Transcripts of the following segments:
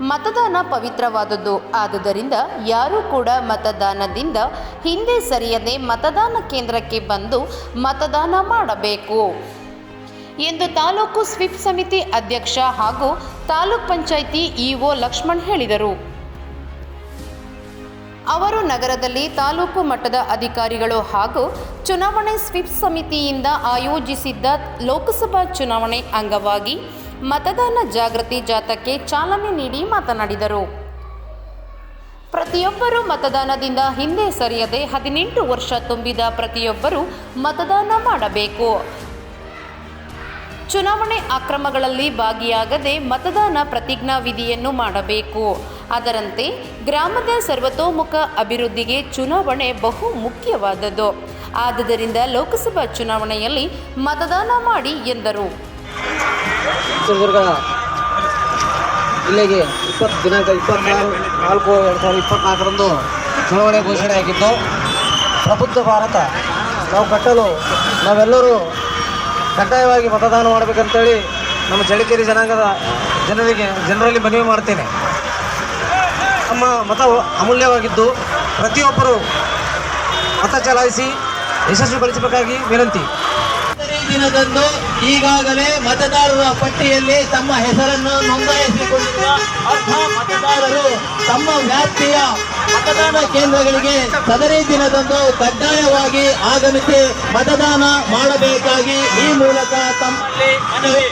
ಮತದಾನ ಪವಿತ್ರವಾದದ್ದು. ಆದುದರಿಂದ ಯಾರೂ ಕೂಡ ಮತದಾನದಿಂದ ಹಿಂದೆ ಸರಿಯದೆ ಮತದಾನ ಕೇಂದ್ರಕ್ಕೆ ಬಂದು ಮತದಾನ ಮಾಡಬೇಕು ಎಂದು ತಾಲೂಕು ಸ್ವೀಪ್ ಸಮಿತಿ ಅಧ್ಯಕ್ಷ ಹಾಗೂ ತಾಲೂಕ್ ಪಂಚಾಯಿತಿ ಇಒ ಲಕ್ಷ್ಮಣ್ ಹೇಳಿದರು. ಅವರು ನಗರದಲ್ಲಿ ತಾಲೂಕು ಮಟ್ಟದ ಅಧಿಕಾರಿಗಳು ಹಾಗೂ ಚುನಾವಣೆ ಸ್ವೀಪ್ ಸಮಿತಿಯಿಂದ ಆಯೋಜಿಸಿದ್ದ ಲೋಕಸಭಾ ಚುನಾವಣೆ ಅಂಗವಾಗಿ ಮತದಾನ ಜಾಗೃತಿ ಜಾಥಾಕ್ಕೆ ಚಾಲನೆ ನೀಡಿ ಮಾತನಾಡಿದರು. ಪ್ರತಿಯೊಬ್ಬರೂ ಮತದಾನದಿಂದ ಹಿಂದೆ ಸರಿಯದೆ 18 ವರ್ಷ ತುಂಬಿದ ಪ್ರತಿಯೊಬ್ಬರೂ ಮತದಾನ ಮಾಡಬೇಕು. ಚುನಾವಣೆ ಅಕ್ರಮಗಳಲ್ಲಿ ಭಾಗಿಯಾಗದೆ ಮತದಾನ ಪ್ರತಿಜ್ಞಾ ವಿಧಿಯನ್ನು ಮಾಡಬೇಕು. ಅದರಂತೆ ಗ್ರಾಮದ ಸರ್ವತೋಮುಖ ಅಭಿವೃದ್ಧಿಗೆ ಚುನಾವಣೆ ಬಹು ಮುಖ್ಯವಾದದ್ದು. ಆದುದರಿಂದ ಲೋಕಸಭಾ ಚುನಾವಣೆಯಲ್ಲಿ ಮತದಾನ ಮಾಡಿ ಎಂದರು. ಚಿತ್ರದುರ್ಗ ಜಿಲ್ಲೆಗೆ ದಿನಾಂಕ 26/4/2024 ಚುನಾವಣೆ ಘೋಷಣೆಯಾಗಿದ್ದು, ಪ್ರಬುದ್ಧ ಭಾರತ ನಾವು ಕಟ್ಟಲು ನಾವೆಲ್ಲರೂ ಕಡ್ಡಾಯವಾಗಿ ಮತದಾನ ಮಾಡಬೇಕಂತೇಳಿ ನಮ್ಮ ಚಳ್ಳಕೆರೆ ಜನಾಂಗದ ಜನರಲ್ಲಿ ಮನವಿ ಮಾಡ್ತೇನೆ. ನಮ್ಮ ಮತ ಅಮೂಲ್ಯವಾಗಿದ್ದು ಪ್ರತಿಯೊಬ್ಬರು ಮತ ಚಲಾಯಿಸಿ ಯಶಸ್ವಿಗೊಳಿಸಬೇಕಾಗಿ ವಿನಂತಿ. ದಿನದಂದು ಈಗಾಗಲೇ ಮತದಾರರ ಪಟ್ಟಿಯಲ್ಲಿ ತಮ್ಮ ಹೆಸರನ್ನು ನೋಂದಾಯಿಸಿಕೊಂಡಿರುವ ಅರ್ಹ ಮತದಾರರು ತಮ್ಮ ವ್ಯಾಪ್ತಿಯ ಮತದಾನ ಕೇಂದ್ರಗಳಿಗೆ ಸದರಿ ದಿನದಂದು ಕಡ್ಡಾಯವಾಗಿ ಆಗಮಿಸಿ ಮತದಾನ ಮಾಡಬೇಕಾಗಿ ಈ ಮೂಲಕ ತಮ್ಮಲ್ಲಿ ಮನವಿ.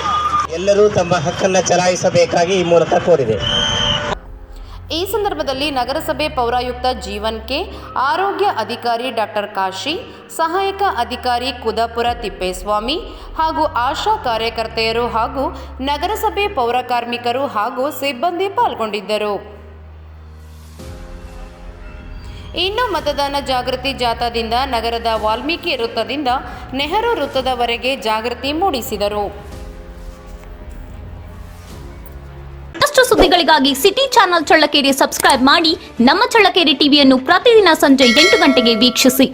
ಎಲ್ಲರೂ ತಮ್ಮ ಹಕ್ಕನ್ನು ಚಲಾಯಿಸಬೇಕಾಗಿ ಈ ಮೂಲಕ ಕೋರಿದೆ. ಈ ಸಂದರ್ಭದಲ್ಲಿ ನಗರಸಭೆ ಪೌರಾಯುಕ್ತ ಜೀವನ್ ಕೆ, ಆರೋಗ್ಯ ಅಧಿಕಾರಿ ಡಾಕ್ಟರ್ ಕಾಶಿ, ಸಹಾಯಕ ಅಧಿಕಾರಿ ಕುದಾಪುರ ತಿಪ್ಪೇಸ್ವಾಮಿ ಹಾಗೂ ಆಶಾ ಕಾರ್ಯಕರ್ತೆಯರು ಹಾಗೂ ನಗರಸಭೆ ಪೌರ ಕಾರ್ಮಿಕರು ಹಾಗೂ ಸಿಬ್ಬಂದಿ ಪಾಲ್ಗೊಂಡಿದ್ದರು. ಇನ್ನು ಮತದಾನ ಜಾಗೃತಿ ಜಾಥಾದಿಂದ ನಗರದ ವಾಲ್ಮೀಕಿ ವೃತ್ತದಿಂದ ನೆಹರು ವೃತ್ತದವರೆಗೆ ಜಾಗೃತಿ ಮೂಡಿಸಿದರು. ಸುದ್ದಿಗಳಿಗಾಗಿ ಸಿಟಿ ಚಾನೆಲ್ ಚಳ್ಳಕೆರೆ ಸಬ್ಸ್ಕ್ರೈಬ್ ಮಾಡಿ. ನಮ್ಮ ಚಳ್ಳಕೆರೆ ಟಿವಿಯನ್ನು ಪ್ರತಿದಿನ ಸಂಜೆ 8 ಗಂಟೆಗೆ ವೀಕ್ಷಿಸಿ.